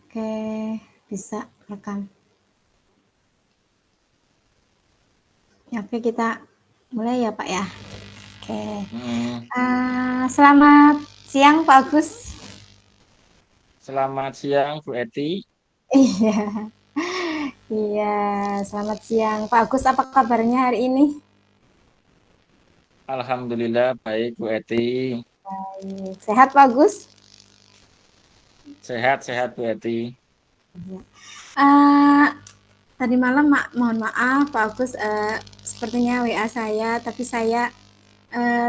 Oke, bisa rekam. Ya, oke kita mulai ya Pak ya. Oke. Hmm, Selamat siang Pak Agus. Selamat siang Bu Eti. Iya, iya. Selamat siang Pak Agus. Apa kabarnya hari ini? Alhamdulillah baik Bu Eti. Sehat Pak Agus? Sehat-sehat Bu Eti. Eh, Tadi malam mohon maaf Pak Agus. Sepertinya WA saya, tapi saya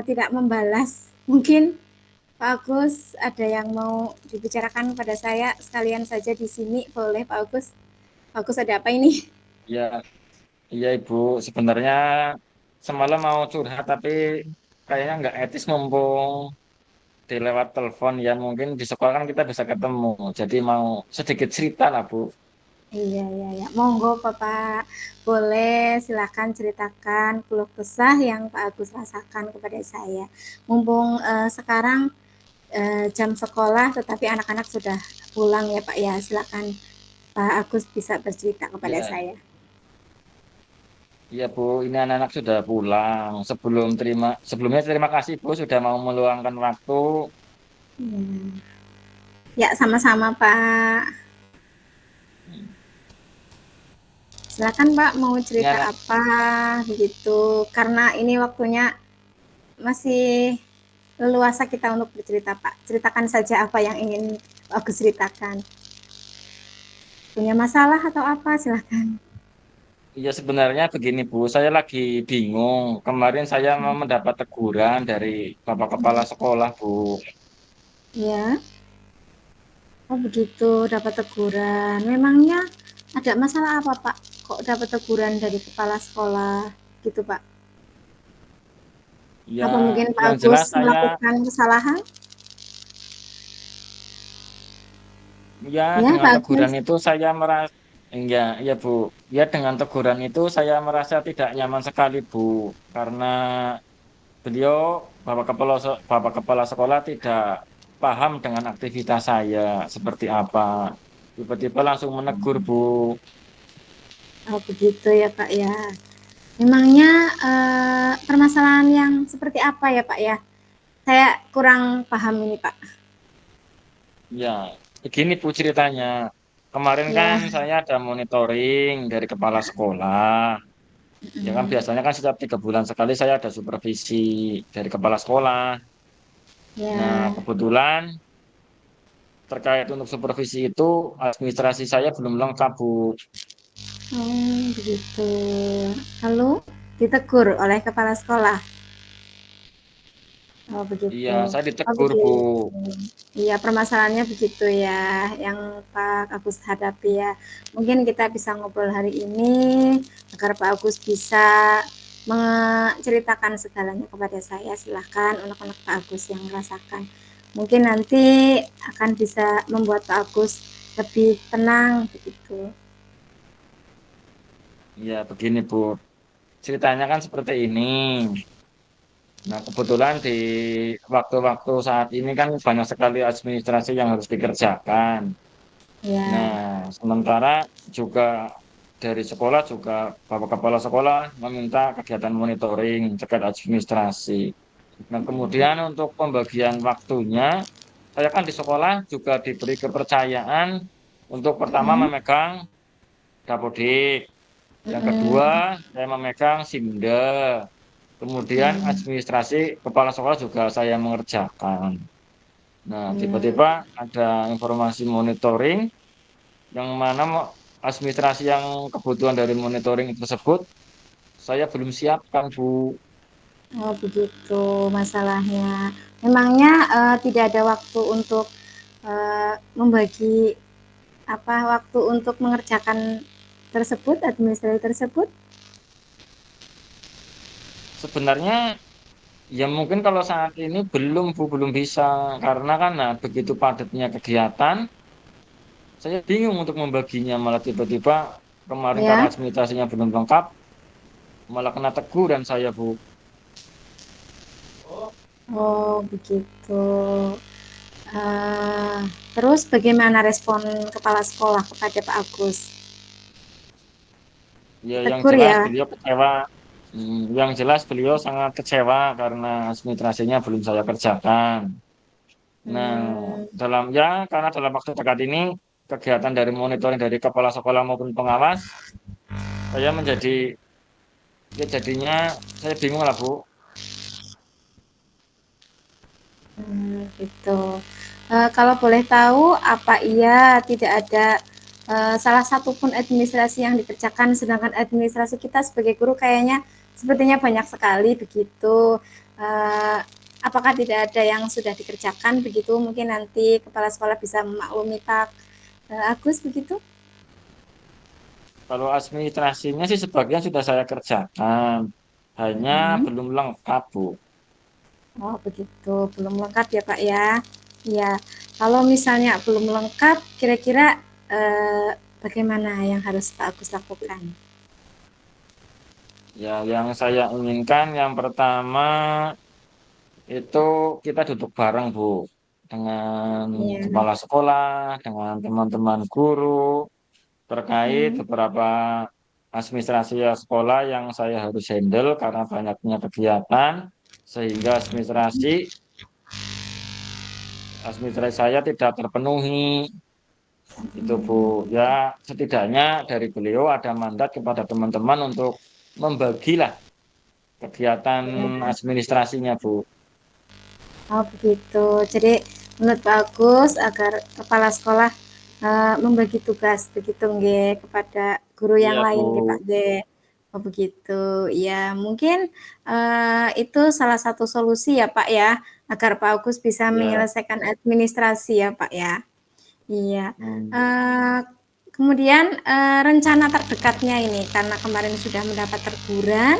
tidak membalas. Mungkin Pak Agus ada yang mau dibicarakan pada saya sekalian saja di sini, boleh Pak Agus? Pak Agus ada apa ini? Ya, iya Ibu. Sebenarnya semalam mau curhat tapi kayaknya nggak etis mumpung di lewat telepon ya. Mungkin di sekolah kan kita bisa ketemu. Jadi mau sedikit cerita lah Bu. Iya, iya, iya. Monggo Bapak, boleh silakan ceritakan keluh kesah yang Pak Agus rasakan kepada saya. Mumpung sekarang jam sekolah, tetapi anak-anak sudah pulang ya Pak ya. Silakan Pak Agus bisa bercerita kepada Ya, saya. iya Bu. Ini anak-anak sudah pulang. Sebelumnya terima kasih Bu sudah mau meluangkan waktu. Hmm. Ya, sama-sama Pak. Silakan Pak, mau Ini cerita anak apa begitu? Karena ini waktunya masih leluasa kita untuk bercerita Pak. Ceritakan saja apa yang ingin Pak Agus ceritakan. Punya masalah atau apa? Silakan. Iya sebenarnya begini Bu, saya lagi bingung. Kemarin saya mau mendapat teguran dari Bapak Kepala Sekolah Bu. Ya, oh begitu, dapat teguran. Memangnya ada masalah apa Pak? Kok dapat teguran dari kepala sekolah gitu Pak? Ya Apa mungkin Pak yang Agus jelas saya melakukan kesalahan? ya Ya dengan Pak teguran Agus. itu saya merasa ya Bu, ya dengan teguran itu saya merasa tidak nyaman sekali Bu karena beliau Bapak Kepala Sekolah tidak paham dengan aktivitas saya seperti apa. Tiba-tiba langsung menegur Bu. Oh begitu ya Pak ya. Memangnya permasalahan yang seperti apa ya Pak ya? Saya kurang paham ini Pak. Ya, begini Bu ceritanya. Kemarin kan Ya, saya ada monitoring dari kepala sekolah. Ya kan biasanya kan setiap 3 bulan sekali saya ada supervisi dari kepala sekolah. Nah, ya. kebetulan terkait untuk supervisi itu administrasi saya belum lengkap Bu. Oh, begitu. Lalu ditegur oleh kepala sekolah. Oh, Iya, begitu. saya Oh, ditegur Bu. begitu. Iya, permasalahannya begitu ya, yang Pak Agus hadapi ya. Mungkin kita bisa ngobrol hari ini agar Pak Agus bisa menceritakan segalanya kepada saya. Silahkan anak-anak Pak Agus yang merasakan. Mungkin nanti akan bisa membuat Pak Agus lebih tenang begitu. Iya, begini Bu. Ceritanya kan seperti ini. Nah, kebetulan di waktu-waktu saat ini kan banyak sekali administrasi yang harus dikerjakan. Ya. Nah, sementara juga dari sekolah juga Bapak Kepala Sekolah meminta kegiatan monitoring terkait administrasi. Nah, kemudian untuk pembagian waktunya, saya kan di sekolah juga diberi kepercayaan untuk pertama Mm, memegang Dapodik, yang mm, kedua saya memegang Simda, kemudian mm, administrasi kepala sekolah juga saya mengerjakan. Nah, mm. tiba-tiba ada informasi monitoring yang mana administrasi yang kebutuhan dari monitoring tersebut saya belum siapkan, Bu. Oh, begitu masalahnya. Memangnya tidak ada waktu untuk membagi apa waktu untuk mengerjakan tersebut, administrasi tersebut? Sebenarnya ya mungkin kalau saat ini belum, Bu, belum bisa karena kan nah, begitu padatnya kegiatan, saya bingung untuk membaginya malah tiba-tiba kemarin karena Ya. administrasinya belum lengkap malah kena teguran saya, Bu. Oh, begitu. Eh, Terus bagaimana respon kepala sekolah kepada Pak Agus? Ya, yang Tegur jelas ya? beliau kecewa. Yang jelas beliau sangat kecewa karena administrasinya belum saya kerjakan. Nah, Hmm, karena dalam waktu dekat ini kegiatan dari monitoring dari kepala sekolah maupun pengawas, saya menjadi ya jadinya saya bingung lah Bu. gitu. Kalau boleh tahu, apa iya tidak ada salah satu pun administrasi yang dikerjakan, sedangkan administrasi kita sebagai guru kayaknya sepertinya banyak sekali begitu. Eh, apakah tidak ada yang sudah dikerjakan begitu? Mungkin nanti kepala sekolah bisa memaklumi Pak Agus begitu? Kalau administrasinya sih sebagian sudah saya kerjakan, hanya Hmm. belum lengkap Bu. Oh begitu, belum lengkap ya Pak ya. Ya, kalau misalnya belum lengkap, kira-kira bagaimana yang harus Pak Agus lakukan? Ya, yang saya inginkan yang pertama itu kita duduk bareng Bu dengan Ya. kepala sekolah, dengan teman-teman guru terkait Hmm. beberapa administrasi sekolah yang saya harus handle karena banyaknya kegiatan sehingga administrasi saya tidak terpenuhi itu Bu. Ya, setidaknya dari beliau ada mandat kepada teman-teman untuk membagilah kegiatan Ya. administrasinya Bu. Oh begitu. Jadi menurut Pak Agus agar kepala sekolah membagi tugas begitu nggih kepada guru yang Iya Bu. lain nggih Pak nggih. Oh begitu. Ya, mungkin itu salah satu solusi ya Pak ya, agar Pak Agus bisa Ya. menyelesaikan administrasi ya Pak ya. Iya. Hmm. Eh, kemudian rencana terdekatnya ini karena kemarin sudah mendapat teguran,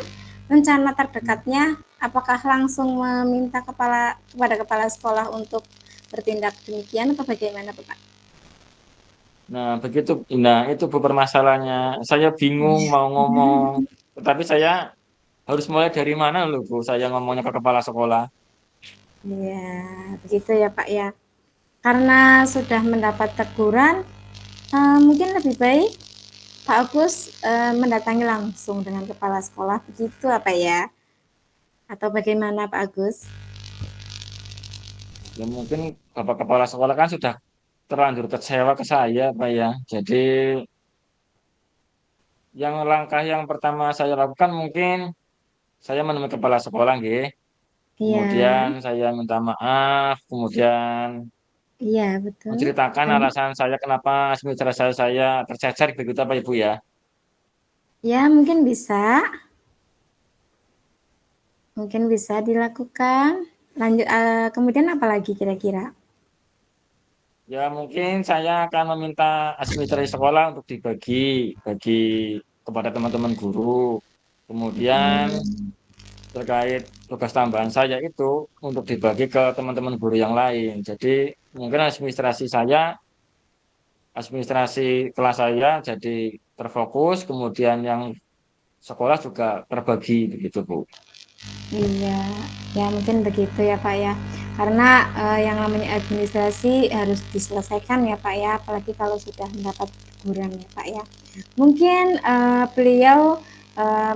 rencana terdekatnya apakah langsung meminta kepada kepala sekolah untuk bertindak demikian atau bagaimana Pak? Nah, itu Bu permasalahannya. Saya bingung mau ngomong, tetapi saya harus mulai dari mana loh Bu? Saya ngomongnya ke kepala sekolah. Iya, begitu ya Pak ya. Karena sudah mendapat teguran, mungkin lebih baik Pak Agus mendatangi langsung dengan kepala sekolah, begitu apa ya? Atau bagaimana Pak Agus? Ya mungkin Bapak kepala sekolah kan sudah terlanjur kecewa ke saya, Pak ya. Jadi langkah yang pertama saya lakukan mungkin saya menemui kepala sekolah, nggih. Iya, Kemudian saya minta maaf, kemudian iya betul. menceritakan Lalu, alasan saya kenapa saya tercecer begitu apa Ibu ya. ya mungkin bisa dilakukan. Lanjut, kemudian apa lagi kira-kira? Ya mungkin saya akan meminta administrasi sekolah untuk bagi kepada teman-teman guru. Kemudian Hmm, terkait tugas tambahan saya itu untuk dibagi ke teman-teman guru yang lain. Jadi mungkin administrasi kelas saya jadi terfokus, kemudian yang sekolah juga terbagi begitu Bu. iya, ya mungkin begitu ya Pak ya. Karena yang namanya administrasi harus diselesaikan ya Pak ya, apalagi kalau sudah mendapat teguran ya Pak ya. Mungkin beliau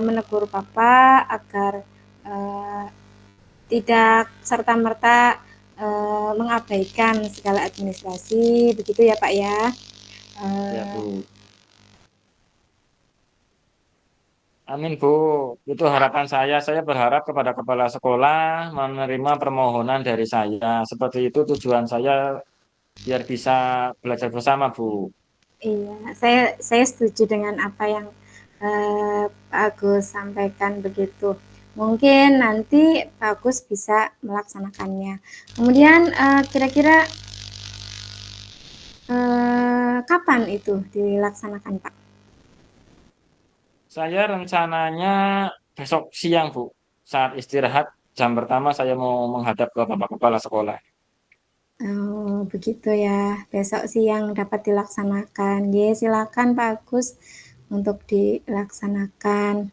menegur Bapak agar eh, tidak serta-merta mengabaikan segala administrasi, begitu ya Pak ya. Ya Eh, Bu. Amin Bu, itu harapan saya. Saya berharap kepada kepala sekolah menerima permohonan dari saya. Seperti itu tujuan saya biar bisa belajar bersama Bu. iya, saya setuju dengan apa yang Pak Agus sampaikan begitu. Mungkin nanti Pak Agus bisa melaksanakannya. Kemudian kira-kira kapan itu dilaksanakan Pak? Saya rencananya besok siang Bu, saat istirahat jam pertama saya mau menghadap ke Bapak Kepala Sekolah. Oh, begitu ya. Besok siang dapat dilaksanakan. Ya, silakan Pak Agus untuk dilaksanakan.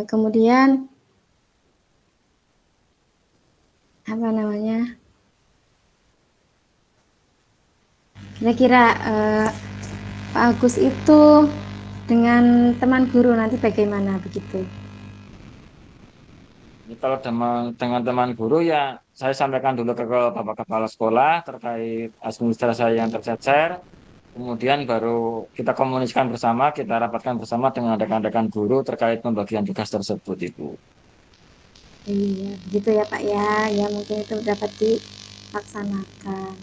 Kemudian apa namanya? Kira-kira Pak Agus itu dengan teman guru nanti bagaimana begitu? Jadi kalau dengan teman guru ya saya sampaikan dulu ke Bapak Kepala Sekolah terkait administrasi yang tercecer. Kemudian baru kita komunikasikan bersama, kita rapatkan bersama dengan rekan-rekan guru terkait pembagian tugas tersebut, Ibu. Iya, begitu ya Pak ya. Ya mungkin itu dapat dilaksanakan.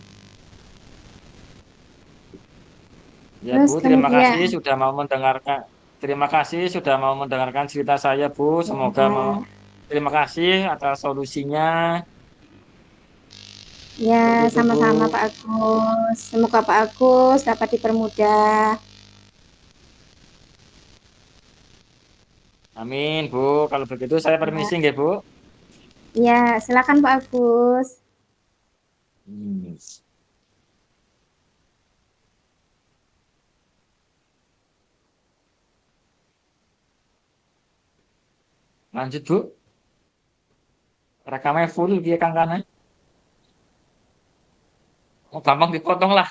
Ya, Bu, Terus terima kasih kemudian, sudah mau mendengarkan. Terima kasih sudah mau mendengarkan cerita saya, Bu. Semoga mau ya, terima kasih atas solusinya. Seperti ya itu, Bu. sama-sama Pak Agus. Semoga Pak Agus dapat dipermudah. Amin, Bu. Kalau begitu saya permisi, Ya, nggih, Bu. ya silakan Pak Agus. Hmm. Lanjut, Bu. Rekamnya full, dia Kang Kana. Oh, gampang dipotong lah.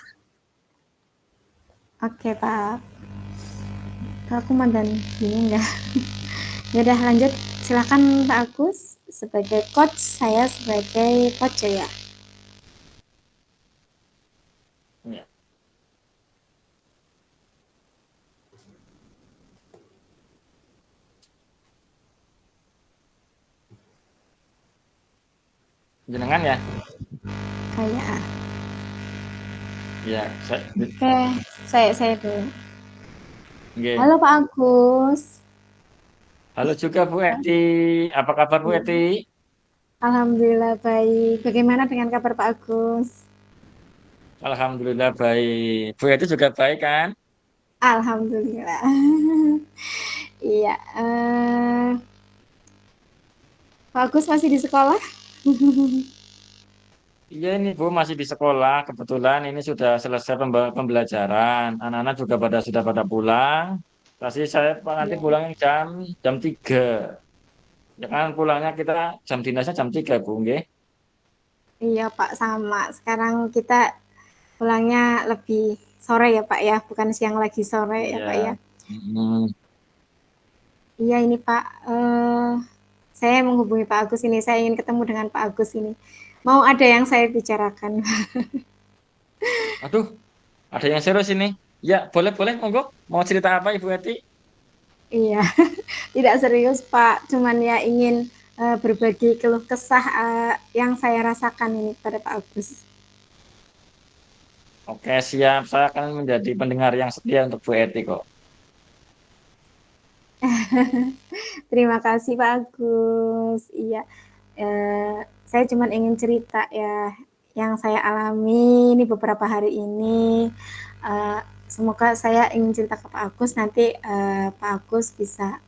Oke Pak. Aku mandan gini enggak. Ya udah lanjut. Silakan Pak Agus sebagai coach, saya sebagai coach ya. Ya. Jenengan ya. Kayak Ya, oke, saya dulu. nggih. Halo Pak Agus. Halo juga Bu Eti. Apa kabar Bu Iya. Eti? Alhamdulillah baik. Bagaimana dengan kabar Pak Agus? Alhamdulillah baik. Bu Eti juga baik kan? Alhamdulillah. Iya. Pak Agus masih di sekolah? Iya ini Bu masih di sekolah. Kebetulan ini sudah selesai pembelajaran. Anak-anak juga sudah pada pulang. Pasti saya nanti Iya. pulangnya jam 3. Ya kan pulangnya kita jam dinasnya jam 3 Bu nggih. Iya Pak sama. Sekarang kita pulangnya lebih sore ya Pak ya, bukan siang lagi sore ya Pak ya. Iya. Hmm. Iya ini Pak. Saya menghubungi Pak Agus ini. Saya ingin ketemu dengan Pak Agus ini. Mau ada yang saya bicarakan. Aduh, ada yang serius ini. Ya, boleh monggo. Mau cerita apa Ibu Eti? Iya, tidak serius Pak. Cuman ya ingin berbagi keluh kesah yang saya rasakan ini pada Pak Agus. Oke, siap. Saya akan menjadi pendengar yang setia untuk Bu Eti kok. Terima kasih Pak Agus. Iya, saya cuma ingin cerita ya yang saya alami ini beberapa hari ini. Eh, Semoga saya ingin cerita ke Pak Agus nanti Pak Agus bisa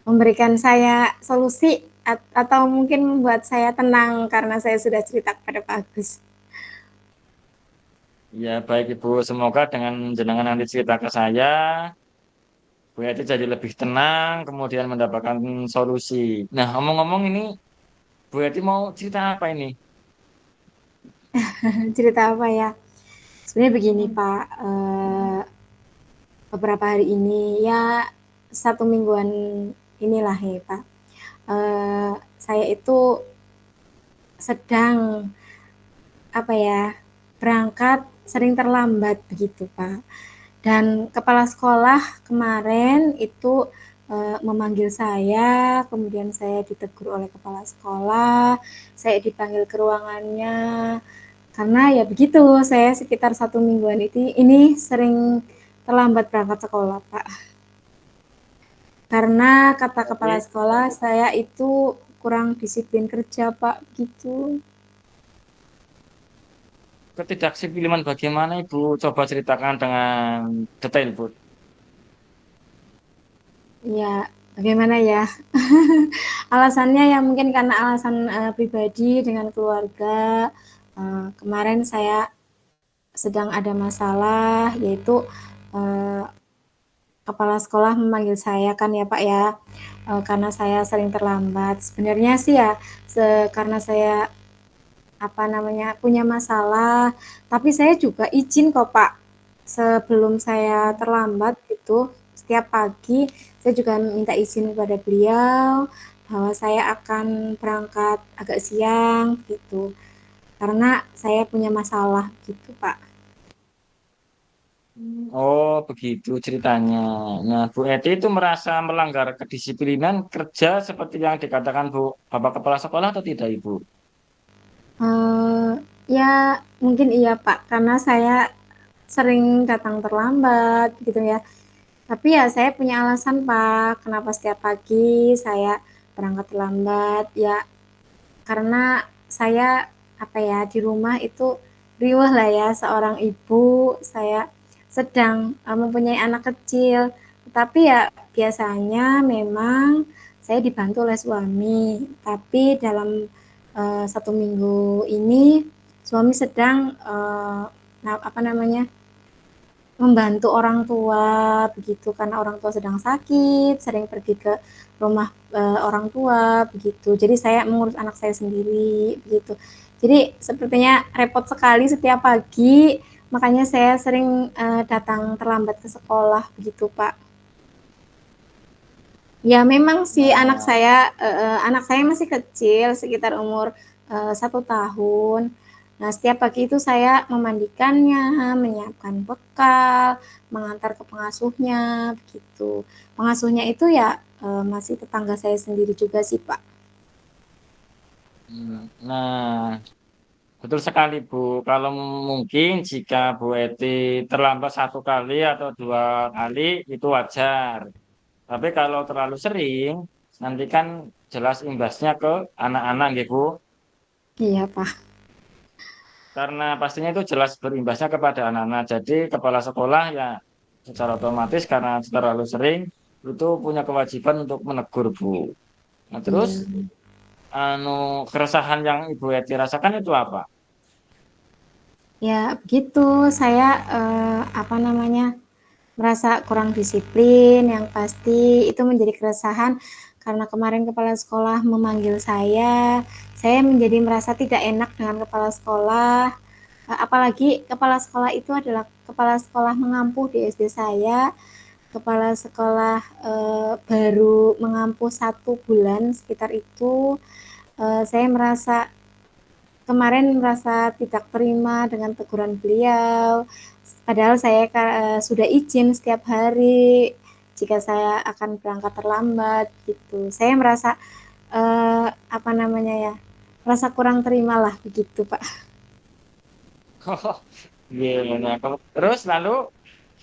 memberikan saya solusi atau mungkin membuat saya tenang karena saya sudah cerita kepada Pak Agus. Ya, baik Ibu. Semoga dengan jenengan nanti cerita ke saya, Bu Eti jadi lebih tenang, kemudian mendapatkan solusi. Nah, ngomong-ngomong ini, Bu Eti mau cerita apa ini? Cerita apa ya? Sebenarnya begini Pak, beberapa hari ini ya 1 mingguan inilah ya Pak. Saya itu sedang apa ya berangkat sering terlambat begitu Pak. Dan kepala sekolah kemarin itu memanggil saya, kemudian saya ditegur oleh kepala sekolah, saya dipanggil ke ruangannya, karena ya begitu, saya sekitar 1 mingguan ini sering terlambat berangkat sekolah, Pak. Karena kata kepala Berarti sekolah saya itu kurang disiplin kerja, Pak, gitu. ketidaksiplinan bagaimana Ibu? Coba ceritakan dengan detail, Bu. Ya, bagaimana ya? Alasannya ya mungkin karena alasan pribadi dengan keluarga. Kemarin saya sedang ada masalah, yaitu eh, kepala sekolah memanggil saya kan ya Pak ya, karena saya sering terlambat. Sebenarnya sih ya, karena saya apa namanya, punya masalah, tapi saya juga izin kok, Pak. Sebelum saya terlambat gitu, setiap pagi saya juga minta izin kepada beliau bahwa saya akan berangkat agak siang gitu. Karena saya punya masalah gitu, Pak. Oh, begitu ceritanya. Nah, Bu Eti itu merasa melanggar kedisiplinan kerja seperti yang dikatakan Bapak Kepala Sekolah atau tidak, Ibu? Ya mungkin iya, Pak, karena saya sering datang terlambat gitu ya. Tapi ya saya punya alasan, Pak, kenapa setiap pagi saya berangkat terlambat. Ya karena saya apa ya, di rumah itu riweh lah ya, seorang ibu, saya sedang mempunyai anak kecil. Tetapi ya biasanya memang saya dibantu oleh suami, tapi dalam 1 minggu ini suami sedang apa namanya, membantu orang tua begitu, karena orang tua sedang sakit, sering pergi ke rumah orang tua begitu. Jadi saya mengurus anak saya sendiri begitu. Jadi sepertinya repot sekali setiap pagi, makanya saya sering datang terlambat ke sekolah begitu, Pak. Ya memang sih Nah, anak saya masih kecil, sekitar umur 1 tahun. Nah setiap pagi itu saya memandikannya, menyiapkan bekal, mengantar ke pengasuhnya, begitu. Pengasuhnya itu ya masih tetangga saya sendiri juga sih, Pak. nah, betul sekali, Bu. Kalau mungkin jika Bu Eti terlambat 1 kali atau 2 kali itu wajar. Tapi kalau terlalu sering, nanti kan jelas imbasnya ke anak-anak, gitu, Bu. Iya, Pak. Karena pastinya itu jelas berimbasnya kepada anak-anak. Jadi kepala sekolah ya secara otomatis karena terlalu sering itu punya kewajiban untuk menegur, Bu. Nah, terus Iya. keresahan yang Ibu Eti rasakan itu apa? Ya begitu, saya apa namanya, merasa kurang disiplin, yang pasti itu menjadi keresahan karena kemarin kepala sekolah memanggil saya menjadi merasa tidak enak dengan kepala sekolah, apalagi kepala sekolah itu adalah kepala sekolah mengampuh di SD saya, kepala sekolah baru mengampuh 1 bulan sekitar itu, saya merasa kemarin merasa tidak terima dengan teguran beliau, padahal saya sudah izin setiap hari jika saya akan berangkat terlambat gitu. Saya merasa apa namanya ya, merasa kurang terima lah begitu, Pak. Oh, iya, nah, terus lalu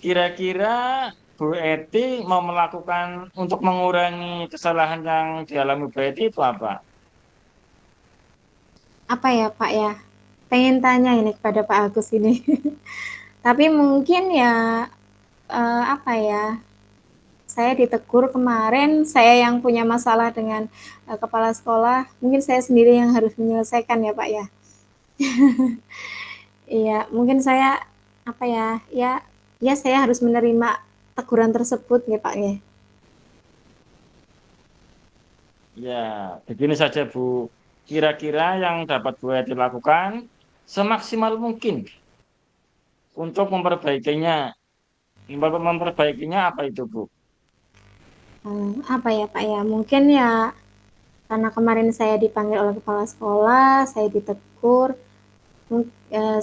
kira-kira Bu Eti mau melakukan untuk mengurangi kesalahan yang dialami Bu Eti itu apa? Apa ya, Pak ya? Pengen tanya ini kepada Pak Agus ini. Tapi mungkin ya apa ya? Saya ditegur kemarin, saya yang punya masalah dengan kepala sekolah, mungkin saya sendiri yang harus menyelesaikan ya, Pak ya. Iya, mungkin saya apa ya? Ya, ya saya harus menerima teguran tersebut ya, Pak ya. Ya, begini saja, Bu. Kira-kira yang dapat Bu Eti lakukan semaksimal mungkin untuk memperbaikinya. Memperbaikinya apa itu, Bu? Apa ya, Pak ya? Mungkin ya karena kemarin saya dipanggil oleh kepala sekolah, saya ditegur,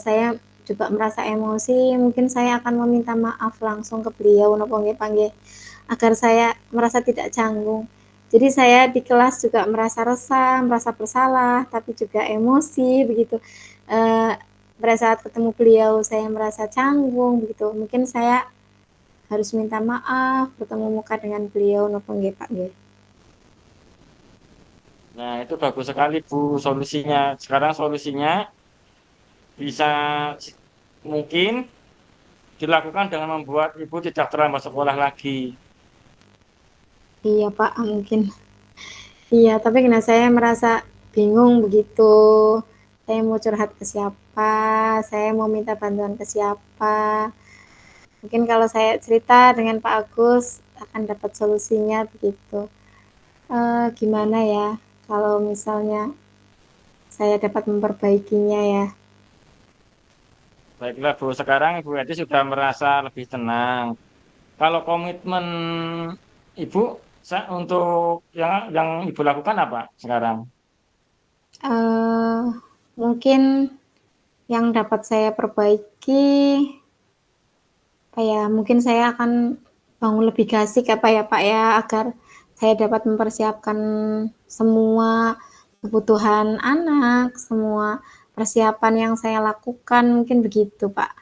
saya juga merasa emosi, mungkin saya akan meminta maaf langsung ke beliau nopo nggih panggih agar saya merasa tidak canggung. Jadi saya di kelas juga merasa resah, merasa bersalah, tapi juga emosi begitu. Eh, Pada saat ketemu beliau saya merasa canggung begitu. Mungkin saya harus minta maaf, bertemu muka dengan beliau nopo nggih Pak nggih. Nah, itu bagus sekali, Bu, solusinya. Sekarang solusinya bisa mungkin dilakukan dengan membuat Ibu tidak terlambat sekolah lagi. Iya Pak, mungkin. Iya, tapi karena saya merasa bingung begitu. Saya mau curhat ke siapa, saya mau minta bantuan ke siapa. Mungkin kalau saya cerita dengan Pak Agus akan dapat solusinya begitu. Gimana ya kalau misalnya saya dapat memperbaikinya ya. Baiklah Bu, sekarang Ibu Edi sudah merasa lebih tenang. Kalau komitmen Ibu untuk yang Ibu lakukan apa sekarang? Eh, Mungkin yang dapat saya perbaiki, mungkin saya akan bangun lebih gasik apa ya Pak ya, agar saya dapat mempersiapkan semua kebutuhan anak, semua persiapan yang saya lakukan, mungkin begitu Pak.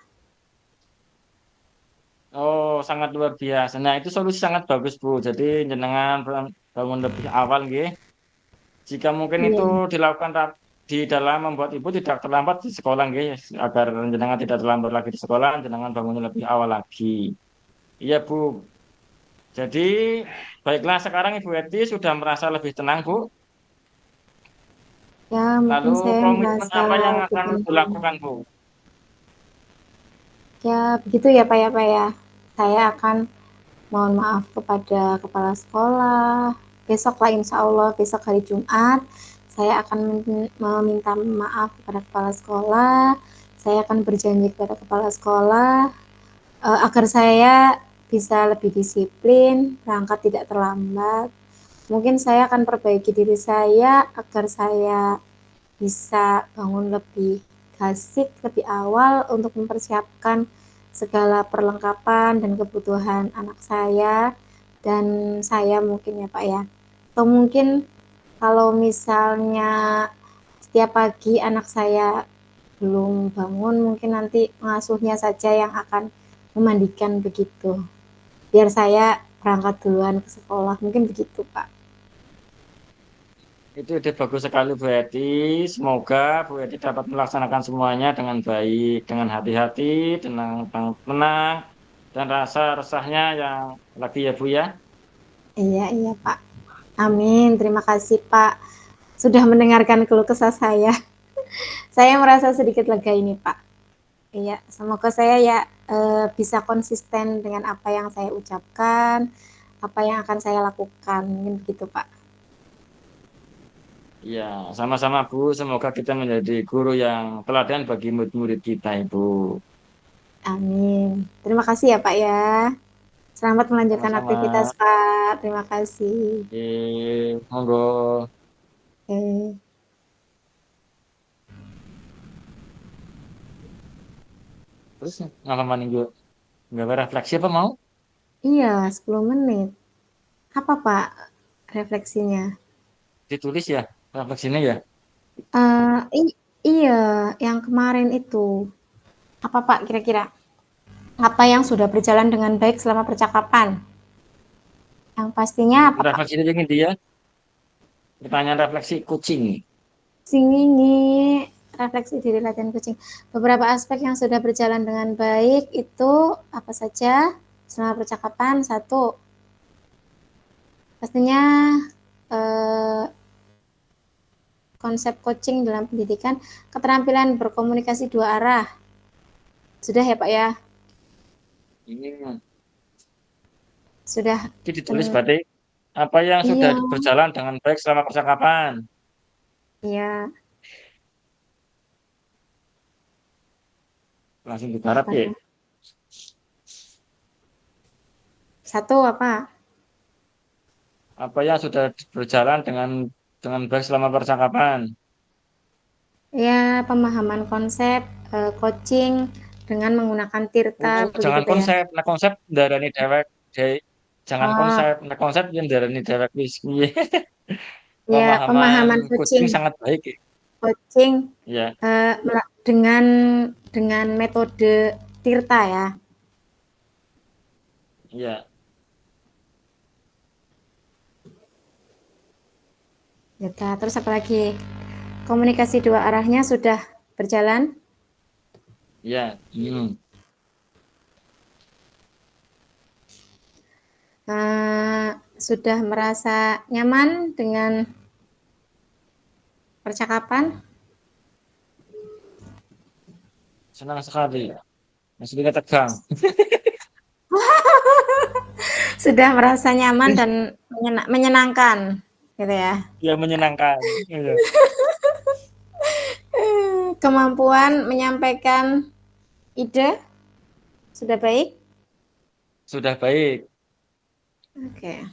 Oh, sangat luar biasa. Nah, itu solusi sangat bagus, Bu. Jadi, jenengan bangun lebih awal, nggih. Jika mungkin itu Iya, dilakukan di dalam membuat Ibu tidak terlambat di sekolah, nggih, agar jenengan tidak terlambat lagi di sekolah, jenengan bangunnya lebih awal lagi. Iya, Bu. Jadi, baiklah sekarang Ibu Eti sudah merasa lebih tenang, Bu. ya mungkin Lalu, saya komitmen merasa apa yang lebih akan Ibu tenang. lakukan, Bu? Ya begitu ya Pak ya Pak ya. Saya akan mohon maaf kepada kepala sekolah. Besok lah insya Allah, besok hari Jumat, saya akan meminta maaf kepada kepala sekolah. Saya akan berjanji kepada kepala sekolah agar saya bisa lebih disiplin, berangkat tidak terlambat. Mungkin saya akan perbaiki diri saya agar saya bisa bangun lebih gasik, lebih awal untuk mempersiapkan segala perlengkapan dan kebutuhan anak saya dan saya mungkin ya Pak ya. Atau mungkin kalau misalnya setiap pagi anak saya belum bangun, mungkin nanti pengasuhnya saja yang akan memandikan begitu. Biar saya berangkat duluan ke sekolah, mungkin begitu Pak. Itu ide bagus sekali Bu Eti. Semoga Bu Eti dapat melaksanakan semuanya dengan baik, dengan hati-hati, tenang, dan rasa resahnya yang lagi ya Bu ya. Iya, iya Pak. Amin, terima kasih Pak. Sudah mendengarkan keluh kesah saya. Saya merasa sedikit lega ini Pak. Iya, semoga saya ya bisa konsisten dengan apa yang saya ucapkan, apa yang akan saya lakukan, mungkin begitu Pak. Iya, sama-sama Bu. Semoga kita menjadi guru yang teladan bagi murid-murid kita Ibu. Amin. Terima kasih ya Pak ya. Selamat melanjutkan Sama-sama. aktivitas Pak. Terima kasih. Monggo. Oke. Terus ngalaman minggu nggak refleksi apa mau? Iya, 10 menit. Apa Pak refleksinya? Ditulis ya refleksinya ya. Eh, iya, yang kemarin itu. Apa Pak kira-kira? Apa yang sudah berjalan dengan baik selama percakapan? Yang pastinya apa Pak? Refleksi itu ingin dia. Pertanyaan refleksi kucing. Ini refleksi diri latihan kucing. Beberapa aspek yang sudah berjalan dengan baik itu apa saja selama percakapan? Satu, pastinya eh, konsep coaching dalam pendidikan, keterampilan berkomunikasi dua arah. Sudah ya Pak ya? Ini Sudah. ditulis berarti apa yang sudah Iya, berjalan dengan baik selama percakapan. iya. Langsung digarap Apa ya. ya? Satu apa? Apa yang sudah berjalan dengan baik selama percakapan. Ya, pemahaman konsep coaching dengan menggunakan Tirta begitu Jangan Pak ya. konsep, nah konsep darani dewek, jangan Oh, konsep, nah konsep yang darani dewek wis piye. ya Pemahaman pemahaman kucing coaching. sangat baik ya. Coaching Ya, dengan metode Tirta ya. ya, Tirta. Terus apa lagi? Komunikasi dua arahnya sudah berjalan. ya. Sudah merasa nyaman dengan percakapan. Senang sekali. Masih tegang. Sudah merasa nyaman dan menyenangkan gitu ya. Ya menyenangkan. Iya. Kemampuan menyampaikan ide sudah baik. Sudah baik. Oke.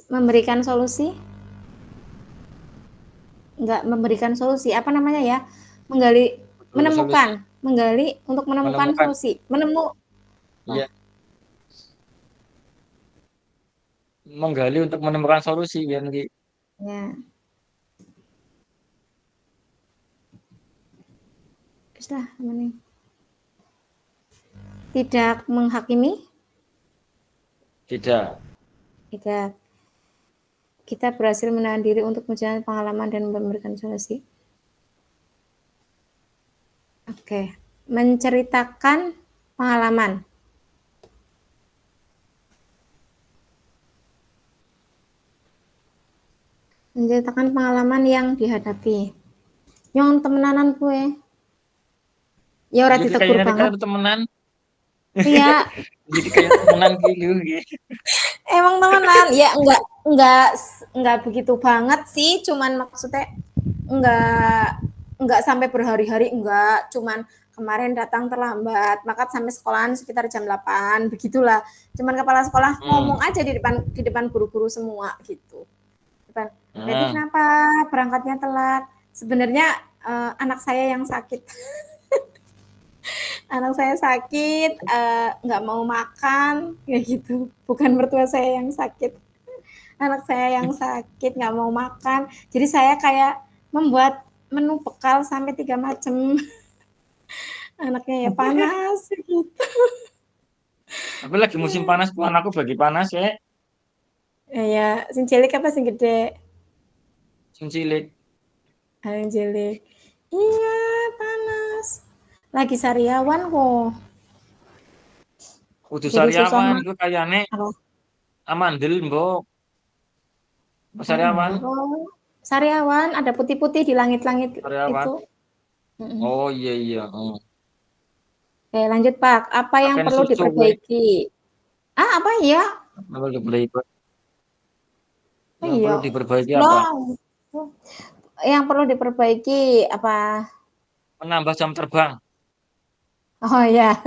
Memberikan solusi? Enggak memberikan solusi. Apa namanya ya? Menggali, Solusi. menemukan, menggali untuk menemukan Menemukan. solusi. Menemu, wah, Iya. Menggali untuk menemukan solusi kan Ki. ya. Sudah, ini. Tidak menghakimi, Tidak. tidak. Kita berhasil menahan diri untuk menjalani pengalaman dan memberikan solusi. Oke. Menceritakan pengalaman. Menceritakan pengalaman yang dihadapi. Yang temenanan gue. Ya ora Iya Ki, ditegur kayaknya kita banget. temenan. Iya, Jadi kayak temenan Ki lu Ki. emang temenan. Ya enggak begitu banget sih, cuman maksudnya enggak sampai berhari-hari, enggak, cuman kemarin datang terlambat, maka sampai sekolahan sekitar jam 8, begitulah. Cuman kepala sekolah ngomong Hmm. aja di depan guru-guru semua gitu. Depan, Berarti Hmm. kenapa berangkatnya telat? Sebenarnya anak saya yang sakit. Anak saya sakit, nggak mau makan, kayak gitu. Bukan mertua saya yang sakit, anak saya yang sakit nggak mau makan. Jadi saya kayak membuat menu bekal sampai 3 macam. Anaknya ya panas gitu. Aku lagi musim panas, pun aku bagi panas ya. Ya, sing cilik apa sing gede? Sing cilik. Sing cilik. Iya, panas. Lagi sariawan kok. Kudu Jadi susah sariawan, mah. gue kayaknya Apa? amandel mbok. Sariawan, Oh, sariawan ada putih-putih di langit-langit sariawan. itu. Mm-mm. Oh iya iya. Oh. Oke, lanjut Pak. Apa yang Pakai perlu susu gue. diperbaiki? Apa ya? Apa diperbaiki? Oh Yang perlu iya. diperbaiki apa? Lah, yang perlu diperbaiki apa? Menambah jam terbang. Oh ya.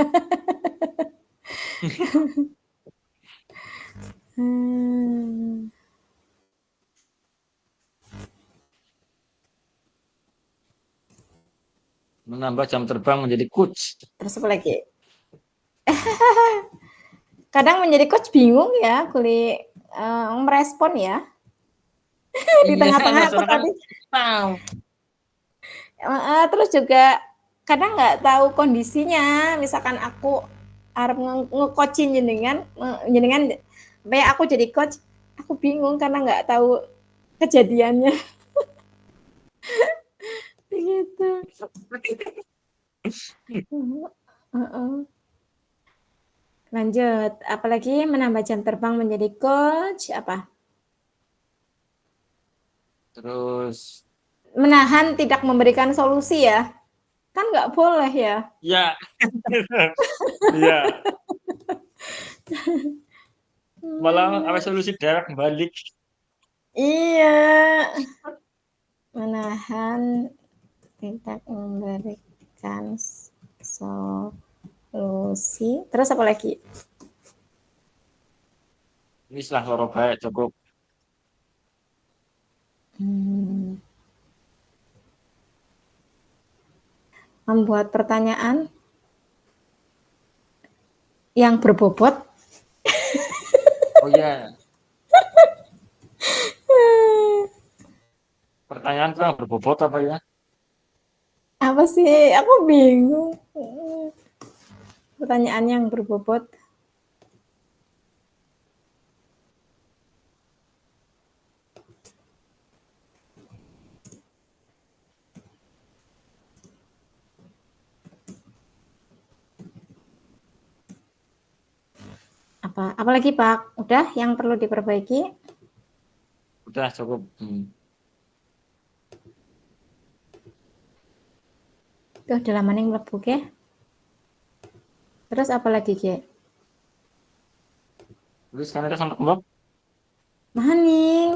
Hmm. Menambah jam terbang menjadi coach. Terus apa lagi? Kadang menjadi coach bingung ya, merespon ya. Di Iya, tengah-tengah aku masalah kan tadi. tahu. Terus juga kadang nggak tahu kondisinya. Misalkan aku harus nge-coachin jenengan, supaya aku jadi coach, aku bingung karena nggak tahu kejadiannya. Begitu. Lanjut, apalagi menambah jam terbang menjadi coach, apa? Terus Menahan tidak memberikan solusi ya. Kan nggak boleh ya. ya, iya. Malah apa solusi darat balik. Iya, menahan tidak memberikan solusi. Terus apa lagi? Ini setelah loro baik cukup. Hmm, membuat pertanyaan yang berbobot. Oh iya, pertanyaan itu yang berbobot apa ya? Apa sih? Aku bingung. Pertanyaan yang berbobot. Apalagi Pak? Udah yang perlu diperbaiki? Udah cukup. Tuh dalaman yang mlebu ke. Terus apa lagi ke? Terus kan itu sampai kembang. Maning.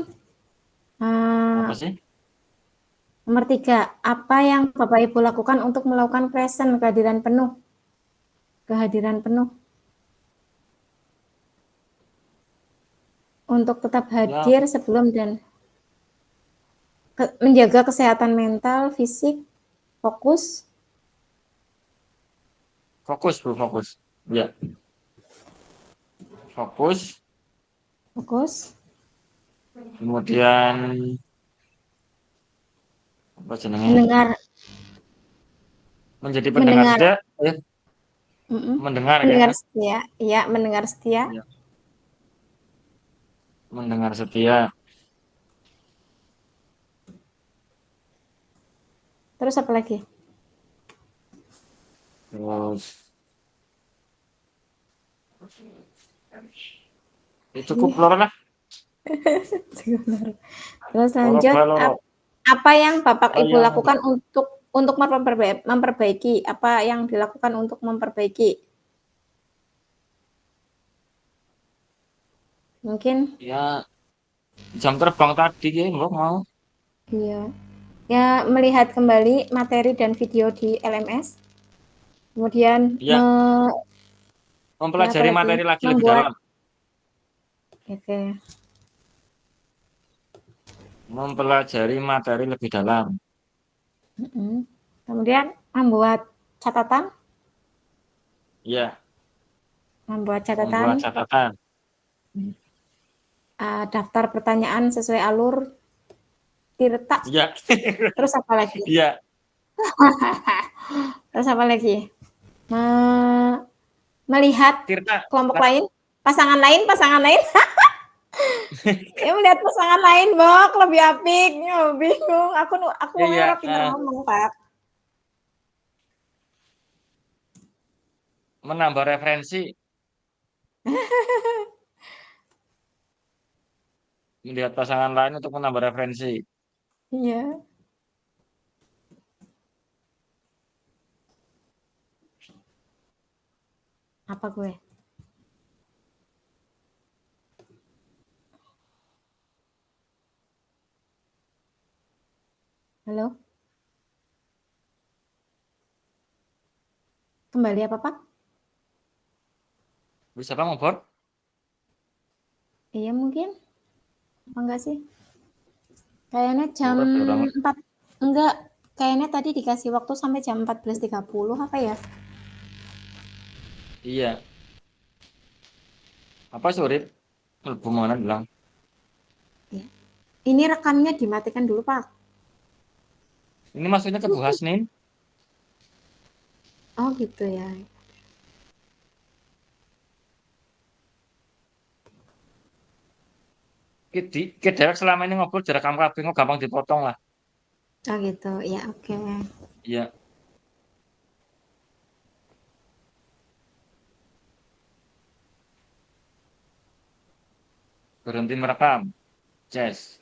Apa Uh, sih? Nomor 3, apa yang Bapak Ibu lakukan untuk melakukan present kehadiran penuh? Kehadiran penuh. Untuk tetap Ya, hadir sebelum dan menjaga kesehatan mental, fisik, fokus, fokus Bu, fokus. Ya, fokus. fokus, Kemudian apa jenenge? mendengar, Menjadi pendengar mendengar, setia, eh, mendengar ya. mendengar setia, ya, mendengar setia. Ya, mendengar setia. Terus apa lagi? Terus cukup loro lah. Terus Loro lanjut, bae loro. apa yang Bapak Apa Ibu yang lakukan untuk memperbaiki? Apa yang dilakukan untuk memperbaiki? Mungkin, ya jam terbang tadi ya nggak mau. iya. Ya, melihat kembali materi dan video di LMS. Kemudian Ya, ya apa mempelajari lagi? materi lagi lebih Membuat, dalam. oke. Mempelajari materi lebih dalam. Kemudian membuat catatan, Ya, membuat membuat catatan, catatan. daftar pertanyaan sesuai alur, tirta, Ya, terus apa lagi? ya, Terus apa lagi? Melihat Tirta. kelompok lain, pasangan lain. Ya melihat pasangan lain, Bok, lebih apik. Ya, bingung. Aku ngomongnya Iya, orang pintar ngomong, Pak. menambah referensi, melihat pasangan lain untuk menambah referensi. Iya. Apa gue? Halo? Kembali apa, Pak? Bisa Bang ngobrol? Iya mungkin. Apa enggak sih? Kayaknya jam Udah bilang. 4. Enggak. Kayaknya tadi dikasih waktu sampai jam 14.30 apa ya? Iya. Apa surit? Lebih mana bilang? Ya. Ini rekamnya dimatikan dulu, Pak. Ini maksudnya ke Bu Hasnin. Oh gitu ya. Kita selama ini ngobrol jarak kamu kabeh kok gampang dipotong lah. Oh gitu. Ya oke. Iya. Berhenti merekam. Yes.